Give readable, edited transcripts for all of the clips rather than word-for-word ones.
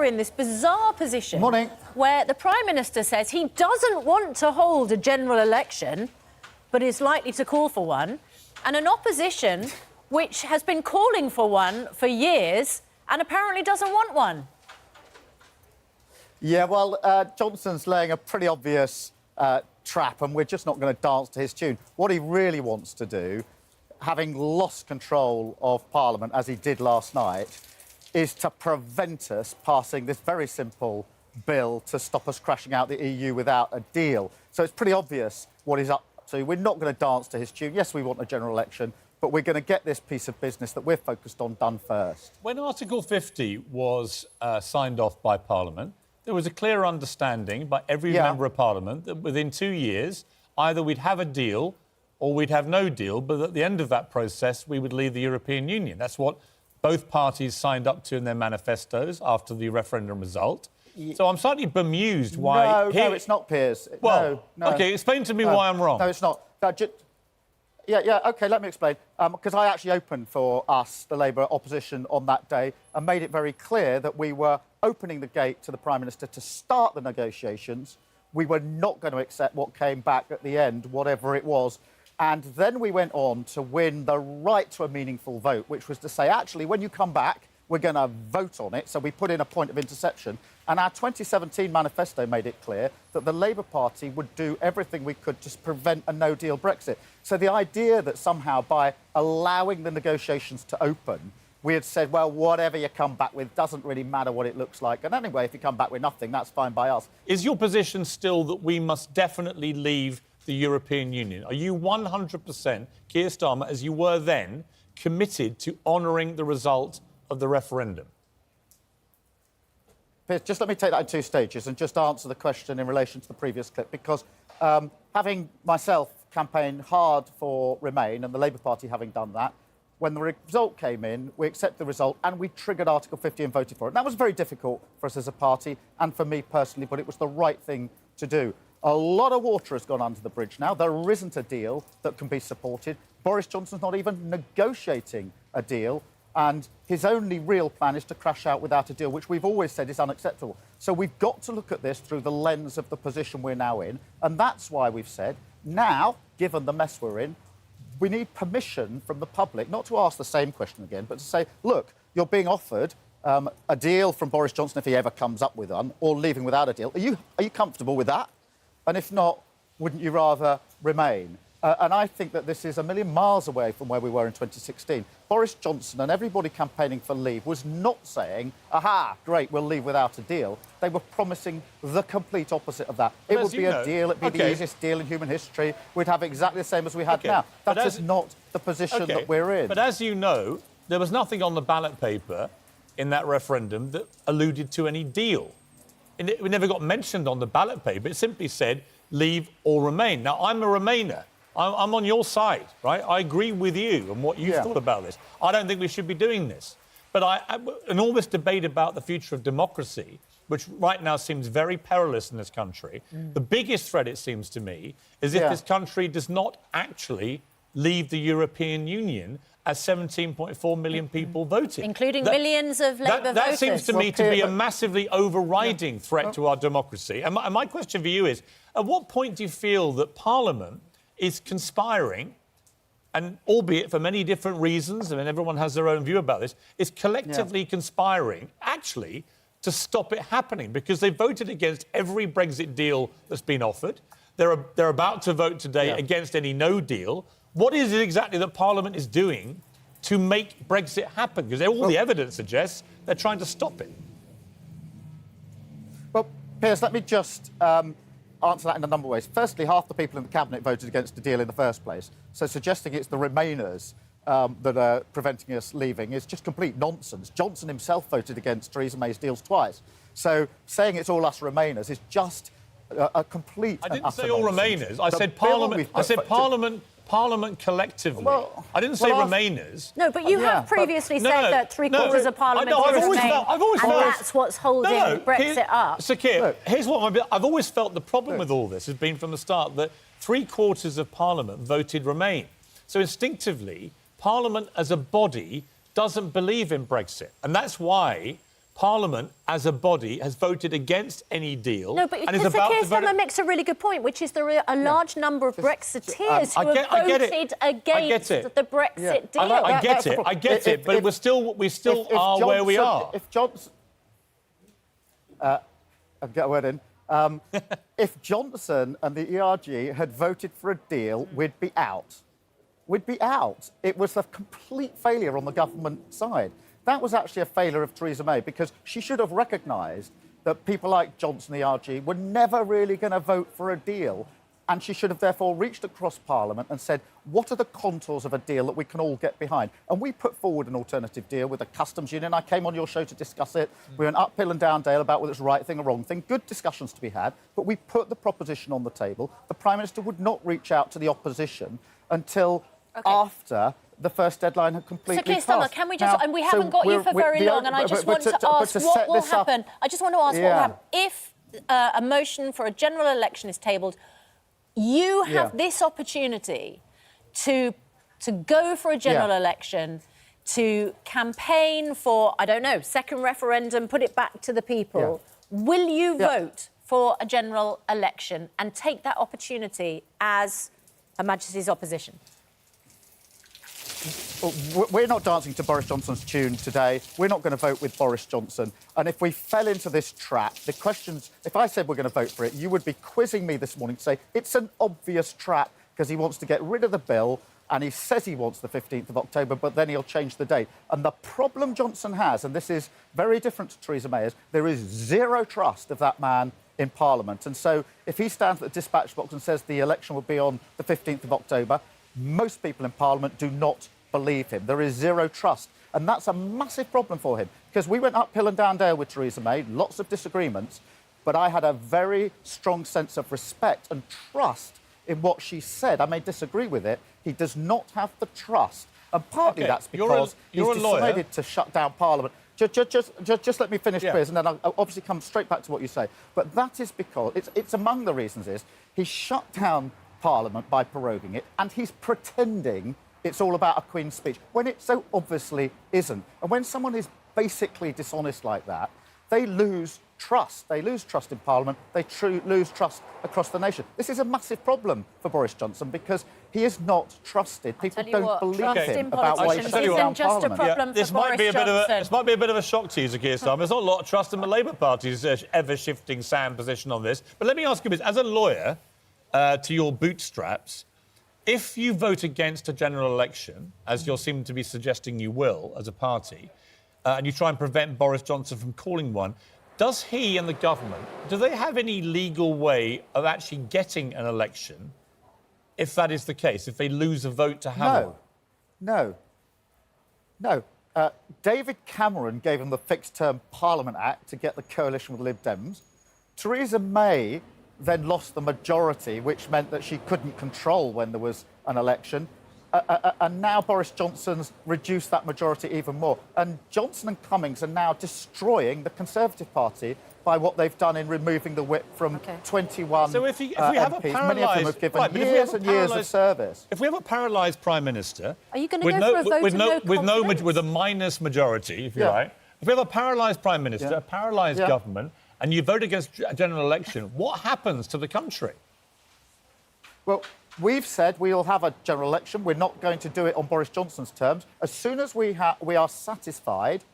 are in this bizarre position where the Prime Minister says he doesn't want to hold a general election, but is likely to call for one, and an opposition which has been calling for one for years and apparently doesn't want one. Yeah, well, Johnson's laying a pretty obvious trap, and we're just not going to dance to his tune. What he really wants to do, having lost control of Parliament, as he did last night, is to prevent us passing this very simple bill to stop us crashing out the EU without a deal. So it's pretty obvious what he's up to. We're not going to dance to his tune. Yes, we want a general election, but we're going to get this piece of business that we're focused on done first. When Article 50 was signed off by Parliament, there was a clear understanding by every member of Parliament that within 2 years, either we'd have a deal or we'd have no deal, but at the end of that process, we would leave the European Union. That's what both parties signed up to in their manifestos after the referendum result. So I'm slightly bemused why... No, it's not, Piers. Well, no. OK, explain to me why I'm wrong. No, it's not. Yeah, OK, let me explain. Because I actually opened for us, the Labour opposition, on that day and made it very clear that we were opening the gate to the Prime Minister to start the negotiations. We were not going to accept what came back at the end, whatever it was. And then we went on to win the right to a meaningful vote, which was to say, actually, when you come back, we're going to vote on it. So we put in a point of interception. And our 2017 manifesto made it clear that the Labour Party would do everything we could to prevent a no-deal Brexit. So the idea that somehow by allowing the negotiations to open, we had said, well, whatever you come back with doesn't really matter what it looks like. And anyway, if you come back with nothing, that's fine by us. Is your position still that we must definitely leave the European Union? Are you 100%, Keir Starmer, as you were then, committed to honouring the result of the referendum? Piers, just let me take that in two stages and just answer the question in relation to the previous clip, because having myself campaigned hard for Remain and the Labour Party having done that, when the result came in, we accepted the result and we triggered Article 50 and voted for it. And that was very difficult for us as a party and for me personally, but it was the right thing to do. A lot of water has gone under the bridge now. There isn't a deal that can be supported. Boris Johnson's not even negotiating a deal, and his only real plan is to crash out without a deal, which we've always said is unacceptable. So we've got to look at this through the lens of the position we're now in, and that's why we've said, now, given the mess we're in, we need permission from the public, not to ask the same question again, but to say, look, you're being offered a deal from Boris Johnson if he ever comes up with one, or leaving without a deal. Are you comfortable with that? And if not, wouldn't you rather remain? And I think that this is a million miles away from where we were in 2016. Boris Johnson and everybody campaigning for leave was not saying, aha, great, we'll leave without a deal. They were promising the complete opposite of that. It would be a deal, it'd be the easiest deal in human history. We'd have exactly the same as we had now. That is not the position that we're in. But as you know, there was nothing on the ballot paper in that referendum that alluded to any deal. It never got mentioned on the ballot paper. It simply said, leave or remain. Now, I'm a Remainer. I'm on your side, right? I agree with you and what you thought about this. I don't think we should be doing this. But in all this debate about the future of democracy, which right now seems very perilous in this country, the biggest threat, it seems to me, is if this country does not actually leave the European Union, as 17.4 million people voted. Including millions of Labour voters. That seems to me to be a massively overriding threat to our democracy. And my question for you is, at what point do you feel that Parliament is conspiring, and albeit for many different reasons, I mean, everyone has their own view about this, is collectively conspiring, actually, to stop it happening? Because they voted against every Brexit deal that's been offered. They're about to vote today against any no deal. What is it exactly that Parliament is doing to make Brexit happen? Because all the evidence suggests they're trying to stop it. Well, Piers, let me just answer that in a number of ways. Firstly, half the people in the Cabinet voted against the deal in the first place. So suggesting it's the Remainers that are preventing us leaving is just complete nonsense. Johnson himself voted against Theresa May's deals twice. So saying it's all us Remainers is just a complete I didn't say all Remainers. I said Parliament. I said Parliament collectively. Well, I didn't say Remainers. No, but you have previously said that three-quarters of Parliament is Remain, and that's what's holding Brexit up. So, Keir, here's what I've always felt the problem with all this has been from the start that three-quarters of Parliament voted Remain. So instinctively, Parliament as a body doesn't believe in Brexit. And that's why Parliament, as a body, has voted against any deal. No, but and is Mr. about Keir to vote... Starmer makes a really good point, which is there are a large number of Brexiteers who have voted against the Brexit deal. I get it, but we still are where we are. If Johnson... I'll get a word in. If Johnson and the ERG had voted for a deal, we'd be out. We'd be out. It was a complete failure on the government side. That was actually a failure of Theresa May, because she should have recognised that people like Johnson and the ERG were never really going to vote for a deal. And she should have therefore reached across Parliament and said, what are the contours of a deal that we can all get behind? And we put forward an alternative deal with the customs union. I came on your show to discuss it. We went uphill and down dale about whether it's the right thing or wrong thing. Good discussions to be had. But we put the proposition on the table. The Prime Minister would not reach out to the opposition until after the first deadline had completely passed. So, Keir Starmer, can we just... and we haven't got you for very long, and I just want to ask what will happen. I just want to ask what will happen. If a motion for a general election is tabled, you have this opportunity to go for a general election, to campaign for, I don't know, second referendum, put it back to the people. Will you vote for a general election and take that opportunity as Her Majesty's opposition? We're not dancing to Boris Johnson's tune today. We're not going to vote with Boris Johnson. And if we fell into this trap, the questions... If I said we're going to vote for it, you would be quizzing me this morning to say it's an obvious trap because he wants to get rid of the bill and he says he wants the 15th of October, but then he'll change the date. And the problem Johnson has, and this is very different to Theresa May, is there is zero trust of that man in Parliament. And so if he stands at the dispatch box and says the election will be on the 15th of October, most people in Parliament do not believe him. There is zero trust. And that's a massive problem for him, because we went uphill and down dale with Theresa May, lots of disagreements, but I had a very strong sense of respect and trust in what she said. I may disagree with it. He does not have the trust. And partly that's because he's decided to shut down Parliament. Just let me finish, Piers, and then I'll obviously come straight back to what you say. But that is because, it's among the reasons is, he shut down Parliament by proroguing it, and he's pretending it's all about a Queen's speech, when it so obviously isn't. And when someone is basically dishonest like that, they lose trust. They lose trust in Parliament. They lose trust across the nation. This is a massive problem for Boris Johnson because he is not trusted. People don't believe him about why he's shutting down Parliament. This might be a bit of a shock to you, Keir Starmer. There's not a lot of trust in the Labour Party's ever-shifting sand position on this. But let me ask you this. As a lawyer, to your bootstraps, if you vote against a general election, as you seem to be suggesting you will as a party, and you try and prevent Boris Johnson from calling one, does he and the government, do they have any legal way of actually getting an election if that is the case, if they lose a vote to have one? No. David Cameron gave him the Fixed-Term Parliament Act to get the coalition with Lib Dems. Theresa May then lost the majority, which meant that she couldn't control when there was an election. And now Boris Johnson's reduced that majority even more. And Johnson and Cummings are now destroying the Conservative Party by what they've done in removing the whip from 21 so if we have MPs. A paralysed... Many of them have given years and years of service. If we have a paralysed Prime Minister... Are you going to go for a vote with a minus majority, if you like. If we have a paralysed Prime Minister, a paralysed government, and you vote against a general election, what happens to the country? Well, we've said we'll have a general election. We're not going to do it on Boris Johnson's terms. As soon as we are satisfied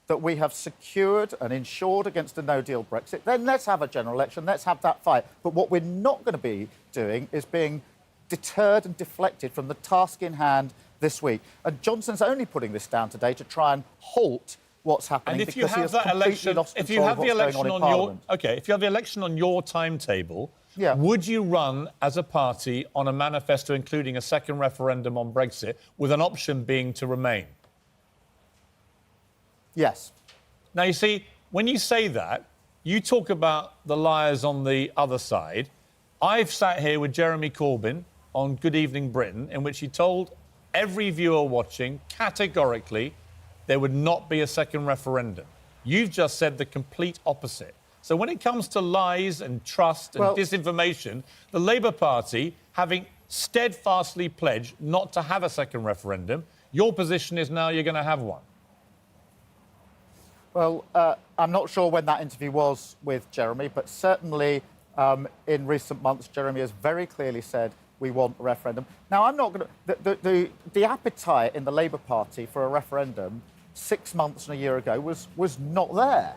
that we have secured and ensured against a no-deal Brexit, then let's have a general election, let's have that fight. But what we're not going to be doing is being deterred and deflected from the task in hand this week. And Johnson's only putting this down today to try and halt what's happening, and if you have that election, if you have the election on your if you have the election on your timetable, would you run as a party on a manifesto including a second referendum on Brexit with an option being to remain? Yes. Now you see, when you say that, you talk about the liars on the other side. I've sat here with Jeremy Corbyn on Good Evening Britain, in which he told every viewer watching categorically there would not be a second referendum. You've just said the complete opposite. So when it comes to lies and trust and disinformation, the Labour Party, having steadfastly pledged not to have a second referendum, your position is now you're going to have one. Well, I'm not sure when that interview was with Jeremy, but certainly in recent months, Jeremy has very clearly said we want a referendum. Now, I'm not going to... The appetite in the Labour Party for a referendum 6 months and a year ago was not there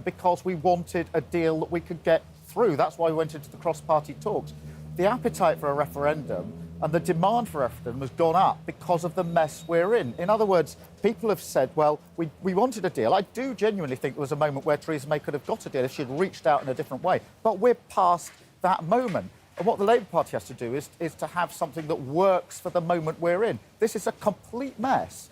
because we wanted a deal that we could get through. That's why we went into the cross-party talks. The appetite for a referendum and the demand for a referendum has gone up because of the mess we're in. In other words, people have said, well, we wanted a deal. I do genuinely think there was a moment where Theresa May could have got a deal if she'd reached out in a different way. But we're past that moment. And what the Labour Party has to do is to have something that works for the moment we're in. This is a complete mess.